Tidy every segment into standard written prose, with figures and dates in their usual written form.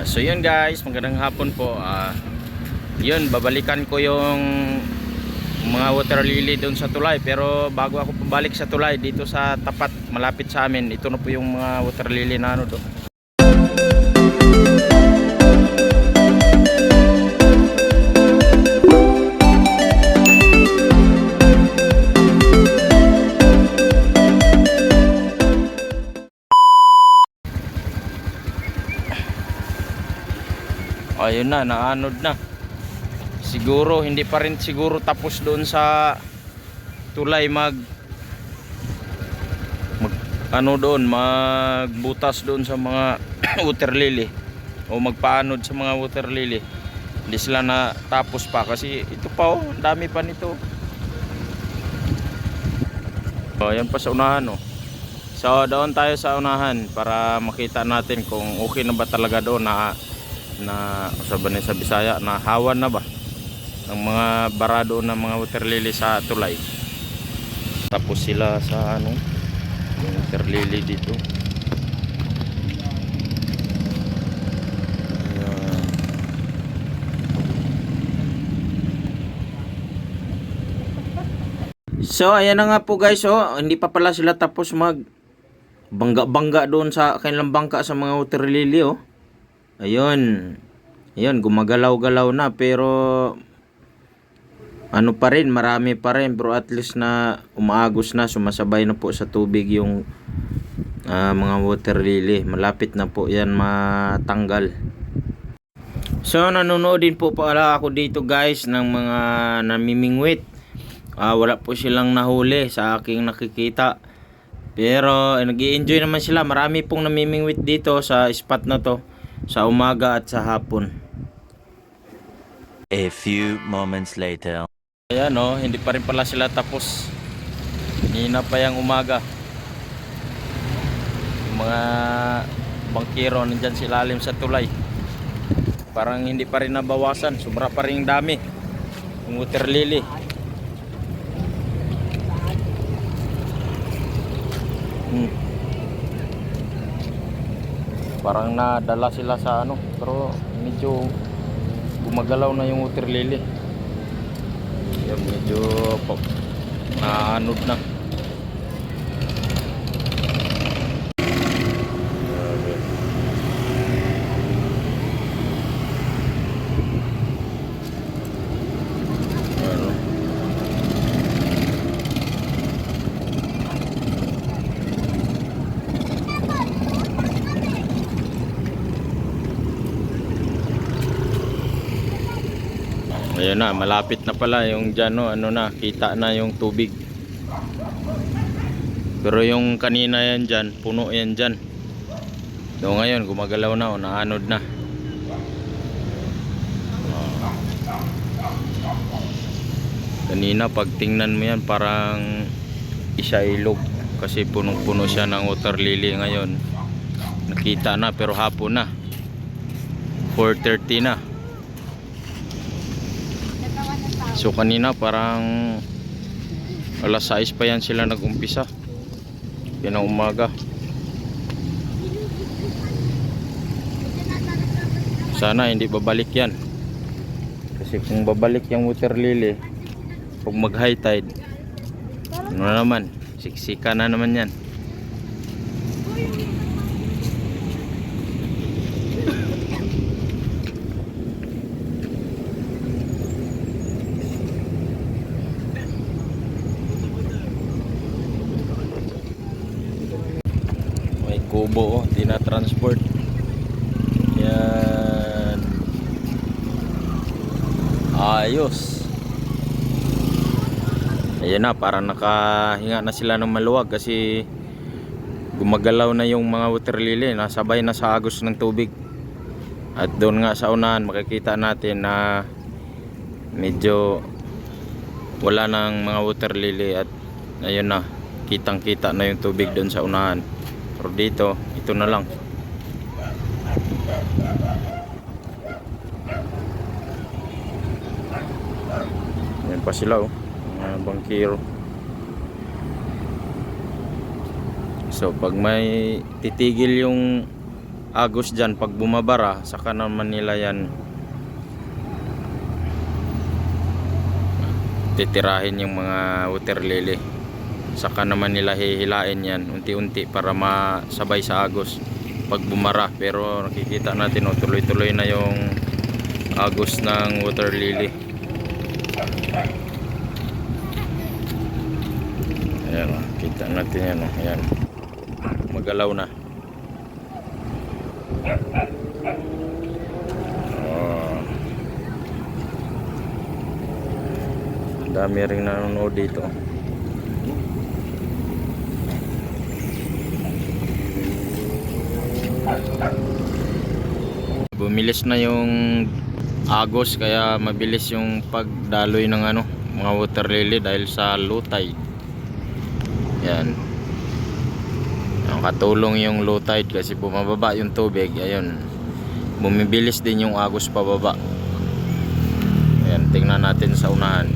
So yun guys, magandang hapon po. Yun, babalikan ko yung mga water lily doon sa tulay. Pero bago ako pabalik sa tulay, dito sa tapat, malapit sa amin, ito na po yung mga water lily na ano doon. Ayun na, naanod na. Siguro hindi pa rin siguro tapos doon sa tulay ano doon, magbutas doon sa mga water lily o magpaanod sa mga water lily. Hindi sila na tapos pa kasi ito pa oh, ang dami pa nito. Oh, ayan pa sa unahan oh. So doon tayo sa unahan para makita natin kung okay na ba talaga doon na sabi sa Bisaya na hawan na ba ang mga barado ng mga water lily sa tulay. Tapos sila sa ano water lily dito. Ayan. So ayan na nga po guys oh, hindi pa pala sila tapos mag bangga doon sa kanilang bangka sa mga water lily oh. Ayun. Ayun, gumagalaw-galaw na pero ano pa rin, marami pa rin pero at least na umaagos na, sumasabay na po sa tubig yung mga water lily. Malapit na po yan matanggal. So nanonood din po pala ako dito guys ng mga namimingwit. Wala po silang nahuli sa aking nakikita. Pero nag-i-enjoy naman sila. Marami pong namimingwit dito sa spot na to. Sa umaga at sa hapon. A few moments later. Ayan oh, hindi pa rin pala sila tapos. Hina pa yung umaga. Yung mga bangkero nandyan sa ilalim sa tulay. Parang hindi pa rin nabawasan. Sobra pa rin dami. Yung water lily. Parang nadala sila sa ano, pero medyo gumagalaw na yung water lily. Yan, medyo naanod na. Ayun na, malapit na pala yung dyan, no, ano na, kita na yung tubig. Pero yung kanina yan dyan, puno yan dyan. So ngayon, gumagalaw na, naanod na. Kanina, pag tingnan mo yan, parang isa ilog. Kasi punong-puno siya ng water lily ngayon. Nakita na, pero hapon na. 4:30 na. So kanina parang alas 6 pa yan sila nag-umpisa. Yan ang umaga. Sana hindi babalik yan. Kasi kung babalik yung water lily, pag mag high tide, ano na naman, siksika na naman yan. Kubo oh, tina-transport. Yan. Ayos. Ayan na, parang nakahinga na sila ng maluwag kasi gumagalaw na yung mga water lily, nasabay na sa agos ng tubig. At doon nga sa unahan makikita natin na medyo wala nang mga water lily at ayun na, kitang kita na yung tubig doon sa unahan. Pero dito, ito na lang. Yan pa sila oh, mga bangkero. So pag may titigil yung agos dyan. Pag bumabara, saka naman nila yan titirahin yung mga water lily. Saka naman nila hihilain yan unti-unti para masabay sa agos pag bumara. Pero nakikita natin tuloy-tuloy na yung agos ng water lily. Ayan, kita natin yan. Ayan, magalaw na. Dami ring nanonood dito. Bumilis na yung agos kaya mabilis yung pagdaloy ng mga water lily dahil sa low tide. Yan. Katulong yung low tide kasi bumababa yung tubig. Ayun, bumibilis din yung agos pababa. Ayan, tingnan natin sa unahan.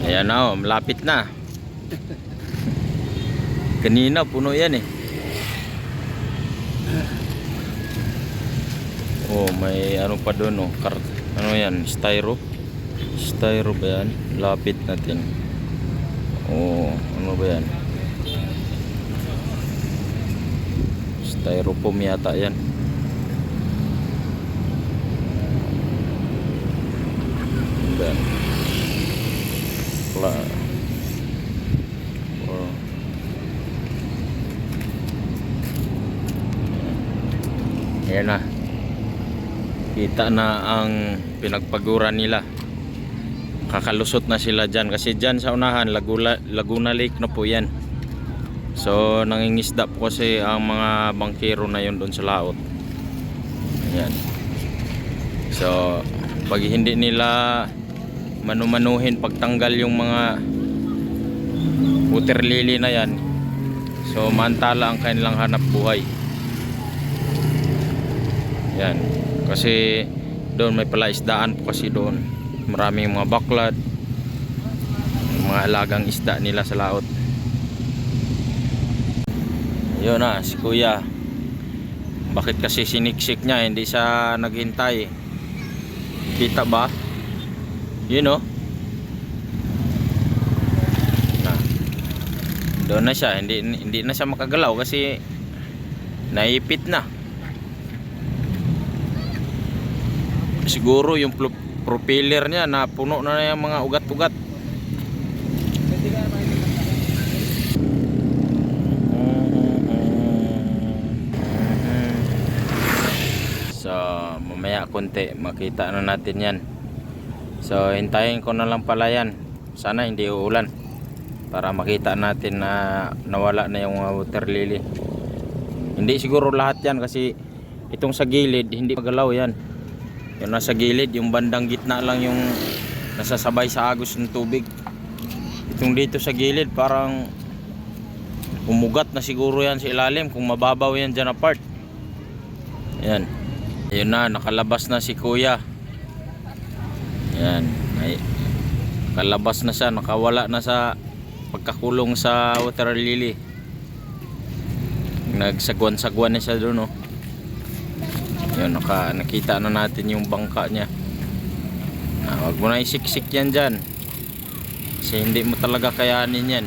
Ayan na, malapit na. Kanina puno yan eh. Oh, may ano pa doon oh. Ano yan? Styro ba yan? Lapit natin. Oh, ano ba yan? Styrofoam yata yan. Dan oh. Ayan na, kita na ang pinagpaguran nila. Kakalusot na sila dyan kasi dyan sa unahan Laguna Lake na po yan. So nangingisda po kasi ang mga bangkero na yun doon sa laot. Ayan. So pag hindi nila manumanuhin pagtanggal yung mga water lily na yan, so maantala ang kanilang hanap buhay. Yan, kasi doon may palaisdaan po kasi doon. Maraming mga baklad, mga alagang isda nila sa laot. Yun na, si kuya. Bakit kasi siniksik niya, hindi siya naghintay? Kita ba? Yun know? Doon na siya, hindi na siya makagalaw kasi naipit na. Siguro yung propeller niya na puno na yung mga ugat-ugat. So mamaya konti makita na natin yan. So hintayin ko na lang pala yan. Sana hindi uulan para makita natin na nawala na yung water lily. Hindi siguro lahat yan kasi itong sa gilid hindi magalaw yan. Yung nasa gilid, yung bandang gitna lang yung nasasabay sa agos ng tubig. Itong dito sa gilid parang umugat na siguro yan sa ilalim kung mababaw yan dyan apart. Yan. Ayun na, nakalabas na si kuya. Yan. Ay, nakalabas na siya, nakawala na sa pagkakulong sa water lily. Nagsagwan-sagwan na siya doon oh. Yun, nakita na natin yung bangka niya. Wag mo na isiksik yan dyan kasi hindi mo talaga kayanin yan.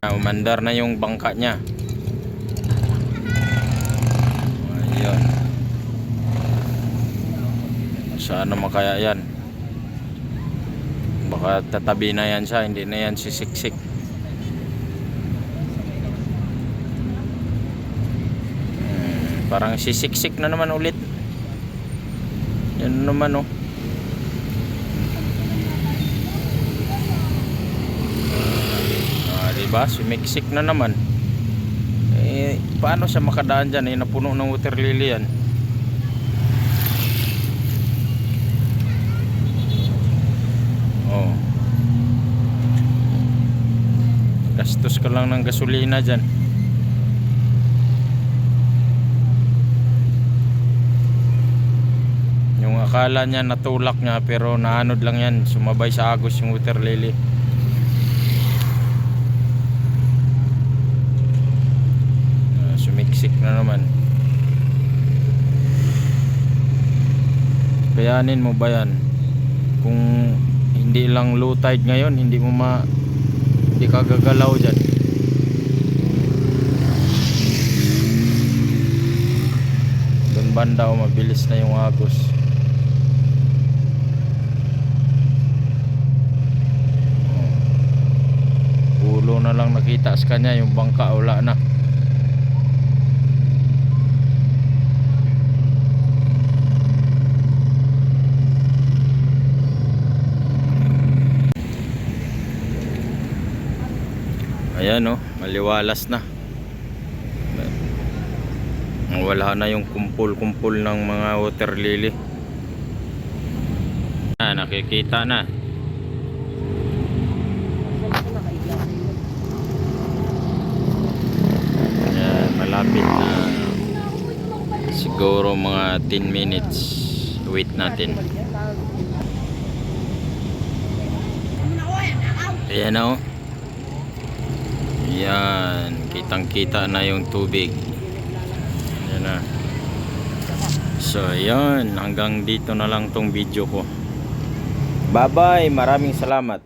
Umandar na yung bangka niya. Ayun, sana makaya yan. Baka tatabi na yan siya, hindi na yan sisiksik. Parang sisiksik na naman ulit. Yan naman oh. Diba? Sumiksik na naman. Paano siya makadaan dyan? Napuno ng water lily yan. Oh. Gastos ka lang ng gasolina dyan. Yung akala niya natulak niya pero naanod lang yan. Sumabay sa agos yung water lily. na naman. Kayanin mo ba yan? Kung hindi lang low tide ngayon, hindi ka gagalaw dyan. Doon banda mabilis na yung agos. Ulo na lang nakita sa kanya, yung bangka wala na. Ayan oh, maliwalas na. Wala na yung kumpul-kumpul ng mga water lily. Nakikita na. Ayan, malapit na. Siguro mga 10 minutes. Wait natin. Ayan na oh. Yan, kitang-kita na yung tubig. Yan na. So, yan, hanggang dito na lang tong video ko. Bye-bye, maraming salamat.